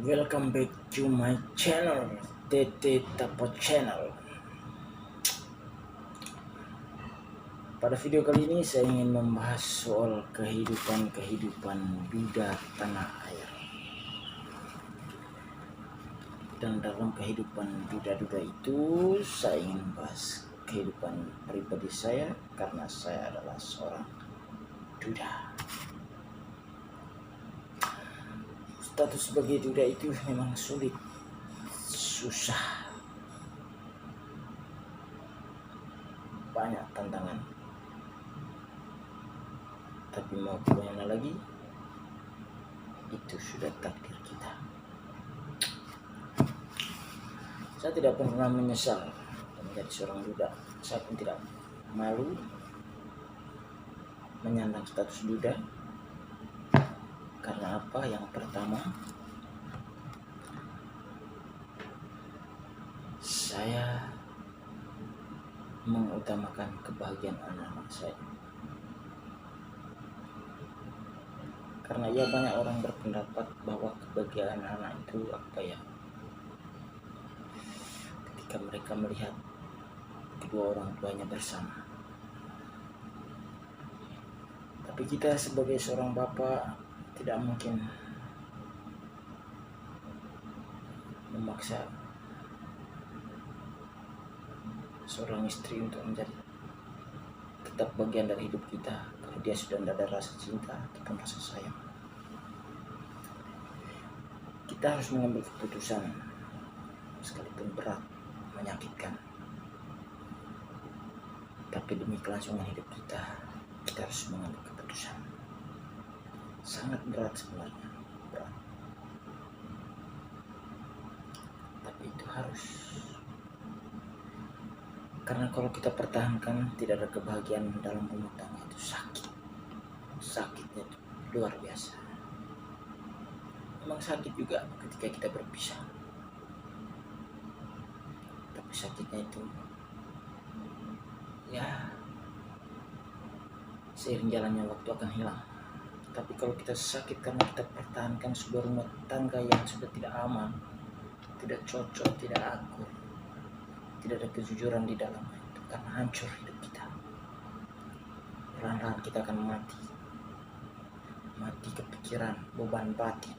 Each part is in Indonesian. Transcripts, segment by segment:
Welcome back to my channel, Tete Tapo Channel. Pada video kali ini saya ingin membahas soal kehidupan Buddha tanah air. Dan dalam kehidupan Buddha itu saya ingin membahas kehidupan pribadi saya karena saya adalah seorang Buddha. Status sebagai Buddha itu memang sulit, susah, banyak tantangan. Tapi mau gimana lagi, itu sudah takdir kita. Saya tidak pernah menyesal menjadi seorang Buddha. Saya pun tidak malu menyandang status Buddha. Karena apa? Yang pertama, saya mengutamakan kebahagiaan anak-anak saya. Karena ya banyak orang berpendapat bahwa kebahagiaan anak itu ketika mereka melihat kedua orang tuanya bersama. Tapi kita sebagai seorang bapak tidak mungkin memaksa seorang istri untuk menjadi tetap bagian dari hidup kita kalau dia sudah tidak ada rasa cinta ataupun rasa sayang. Kita harus mengambil keputusan sekalipun berat, menyakitkan, tapi demi kelangsungan hidup kita harus mengambil keputusan. Sangat berat sebenarnya, berat, tapi itu harus. Karena kalau kita pertahankan tidak ada kebahagiaan dalam rumah tangga, itu sakitnya itu luar biasa. Memang sakit juga ketika kita berpisah, tapi sakitnya itu ya seiring jalannya waktu akan hilang. Tapi kalau kita sakit karena kita pertahankan sebuah rumah tangga yang sudah tidak aman, tidak cocok, tidak akur, tidak ada kejujuran di dalamnya, itu karena hancur hidup kita. Perlahan-lahan kita akan mati kepikiran, beban batin.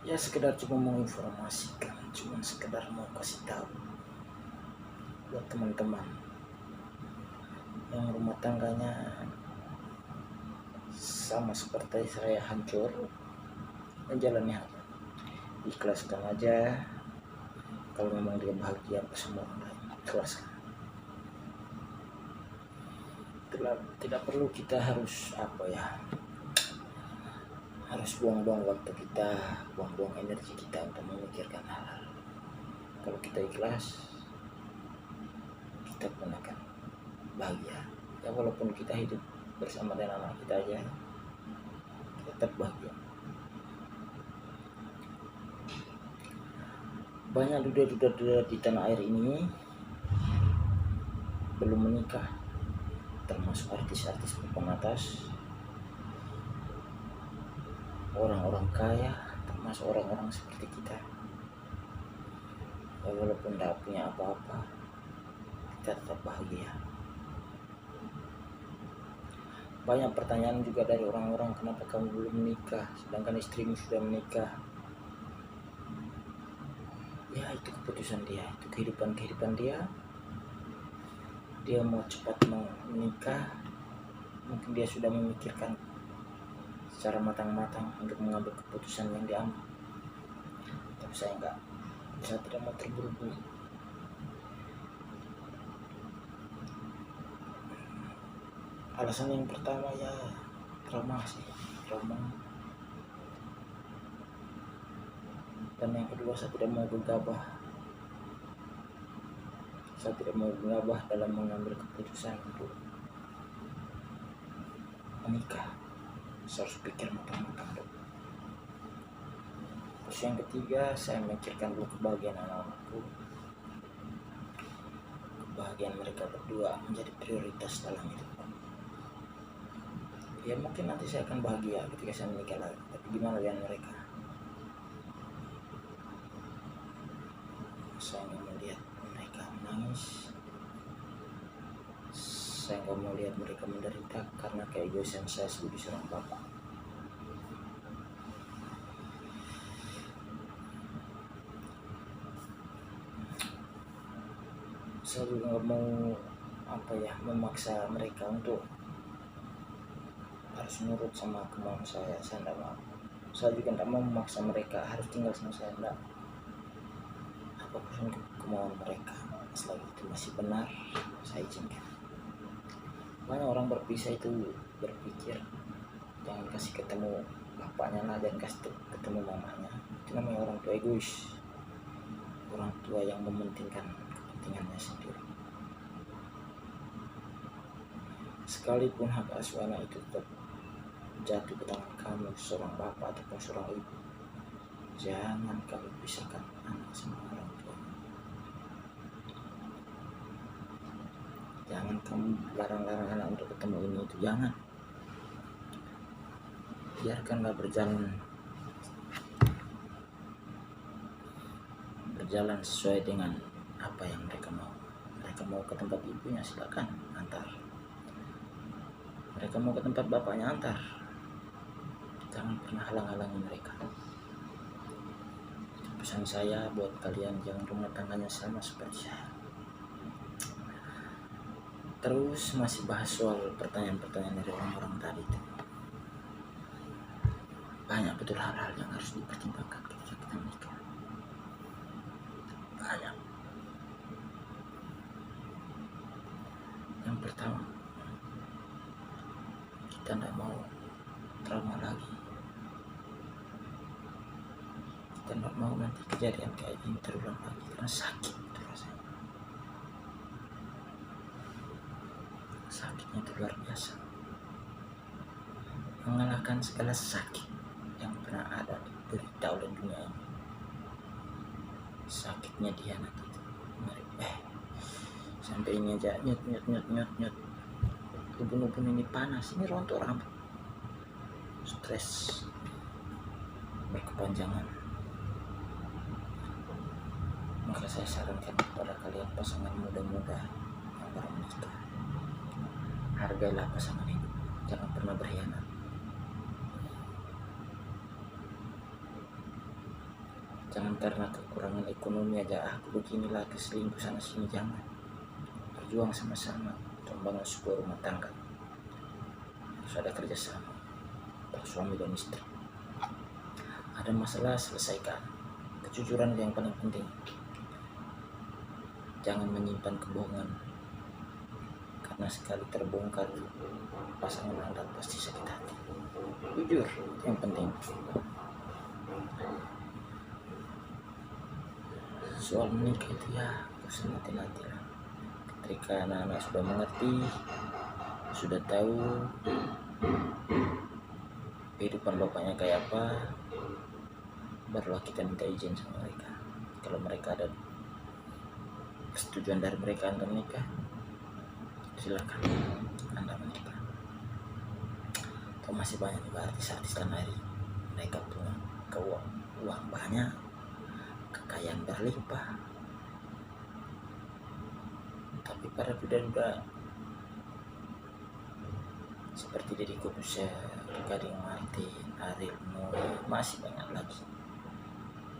Ya sekedar cuma mau informasikan, cuma sekedar mau kasih tahu buat teman-teman yang rumah tangganya sama seperti saya hancur, menjalani ikhlaskan aja. Kalau memang dia bahagia bersama orang lain, ikhlaskan. Tidak perlu kita harus harus buang-buang waktu kita, buang-buang energi kita untuk memikirkan hal-hal. Kalau kita ikhlas, kita pun akan bahagia. Ya walaupun kita hidup bersama dengan anak kita aja, tetap bahagia. Banyak duda-duda di tanah air ini belum menikah, termasuk artis-artis papan atas, orang-orang kaya, termasuk orang-orang seperti kita. Ya, walaupun tidak punya apa-apa, kita tetap bahagia. Banyak pertanyaan juga dari orang-orang, kenapa kamu belum menikah sedangkan istrimu sudah menikah. Ya itu keputusan dia, itu kehidupan dia. Dia mau cepat menikah, mungkin dia sudah memikirkan secara matang-matang untuk mengambil keputusan yang diambil. Tapi saya tidak mau terburu-buru. Alasan yang pertama ya trauma. Dan yang kedua, saya tidak mau gegabah. Saya tidak mau gegabah dalam mengambil keputusan untuk menikah. Saya harus pikir matang-matang dulu. Terus yang ketiga, saya memikirkan dulu kebahagiaan anak-anakku. Kebahagiaan mereka berdua menjadi prioritas dalam hidup. Ya mungkin nanti saya akan bahagia ketika saya menikah lagi, tapi gimana dengan mereka? Saya nggak mau lihat mereka menangis, saya nggak mau lihat mereka menderita karena keegoisan saya sebagai seorang bapak. Saya juga nggak mau memaksa mereka untuk harus nurut sama kemauan saya nggak mau. Saya juga nggak mau memaksa mereka harus tinggal sama saya, enggak. Apapun kemauan mereka, selagi itu masih benar, saya izinkan. Banyak orang berpisah itu berpikir jangan kasih ketemu bapaknya lah, dan kasih ketemu mamanya. Itu namanya orang tua egois, orang tua yang mementingkan kepentingannya sendiri. Sekalipun hak asuh anak itu tetap jatuh ke tangan kamu, seorang bapak ataupun seorang ibu, jangan kamu pisahkan anak sama orang tua. Jangan kamu larang-larang anak untuk ketemu ini itu, jangan. Biarkanlah berjalan sesuai dengan apa yang mereka mau. Mereka mau ke tempat ibunya, silakan antar. Mereka mau ke tempat bapaknya, antar. Jangan pernah halang-halangi mereka. Pesan saya buat kalian, jangan rumah tangganya sama seperti saya. Terus masih bahas soal pertanyaan-pertanyaan dari orang-orang tadi itu. Banyak betul hal-hal yang harus dipertimbangkan ketika kita menikah. Banyak. Yang pertama, kita tidak mau trauma lagi. Kita tidak mau nanti kejadian kayak ini terulang lagi, karena sakit itu rasanya. Sakitnya itu luar biasa, mengalahkan segala sakit yang pernah ada diderita oleh dunia ini. Sakitnya dihianat itu sampai ini aja nyut ubun-ubun ini panas, ini rontok rambut, stres berkepanjangan. Maka saya sarankan kepada kalian pasangan muda-muda yang baru menikah, hargailah pasangan hidup, jangan pernah berkhianat. Jangan karena kekurangan ekonomi aja aku beginilah, keselingkuh sana sini, jangan. Berjuang sama-sama untuk membangun sebuah rumah tangga. Harus ada kerjasama antara suami dan istri. Ada masalah, selesaikan. Kejujuran yang paling penting. Jangan menyimpan kebohongan, karena sekali terbongkar pasangan Anda pasti sakit hati. Jujur yang penting. Soal menikah itu ya harus nanti lah. Ketika anak-anak sudah mengerti, sudah tahu kehidupan bapaknya kayak apa, barulah kita minta izin sama mereka. Kalau mereka ada persetujuan dari mereka untuk menikah, silakan Anda menikah. Atau masih banyak juga artis-artis tanah air, mereka punya uang banyak, kekayaan berlimpah, tapi para duda-duda seperti Deddy Corbuzier, Gading Martin, Ariel Noah, masih banyak lagi.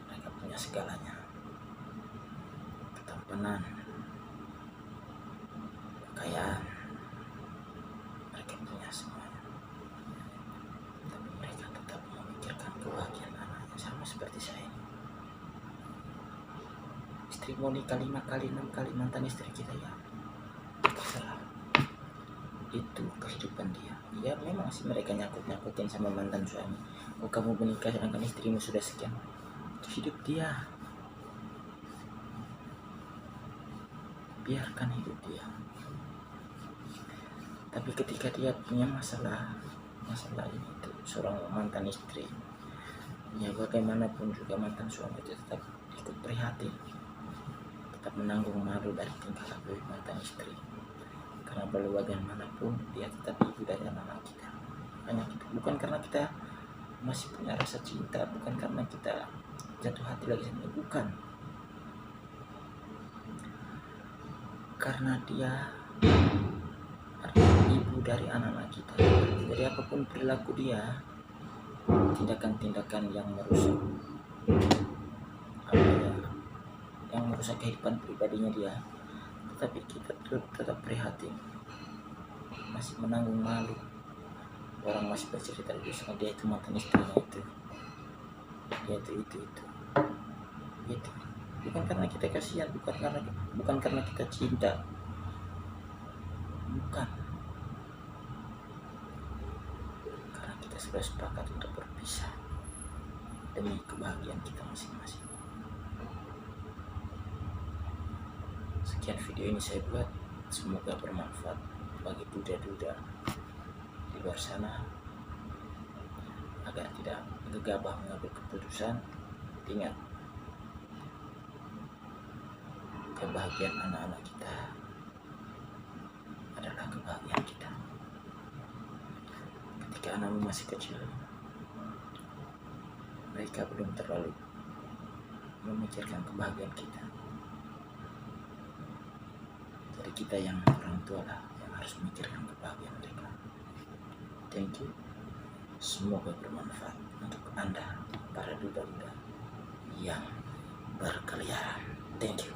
Mereka punya segalanya, ketampanan, kekayaan, mereka punya semuanya, tapi mereka tetap memikirkan kebahagiaan anaknya. Sama seperti saya. Istri mau nikah 5 kali 6 kali, mantan istri kita, ya terserah, itu kehidupan dia. Ya memang sih mereka nyangkut-nyangkutin sama mantan suami. Oh kamu menikah sedangkan istrimu sudah sekian, itu hidup dia, biarkan hidup dia. Tapi ketika dia punya masalah ini itu seorang mantan istri, ya bagaimanapun juga mantan suami itu tetap ikut prihatin, tetap menanggung malu dari tingkah laku mantan istri, karena bagaimanapun dia tetap ibu dari anak-anak kita. hanya kita, bukan karena kita masih punya rasa cinta, bukan karena kita jatuh hati lagi sama dia, bukan, karena dia adalah ibu dari anak-anak kita. Jadi apapun perilaku dia, tindakan-tindakan yang merusak yang merusak kehidupan pribadinya dia, tetapi kita tetap prihatin, masih menanggung malu. Orang masih bercerita sama dia itu mantan istrinya itu, dia itu. Bukan karena kita kasihan, bukan karena kita cinta, bukan, karena kita sudah sepakat untuk berpisah demi kebahagiaan kita masing-masing. Sekian video ini saya buat, semoga bermanfaat bagi duda-duda di luar sana agar tidak gegabah mengambil keputusan. Ingat, kebahagiaan anak-anak kita adalah kebahagiaan kita. Ketika anakmu masih kecil, mereka belum terlalu memikirkan kebahagiaan kita. Jadi kita yang orang tua lah yang harus memikirkan kebahagiaan mereka. Thank you. Semoga bermanfaat untuk Anda para duda-duda yang berkeliaran. Thank you.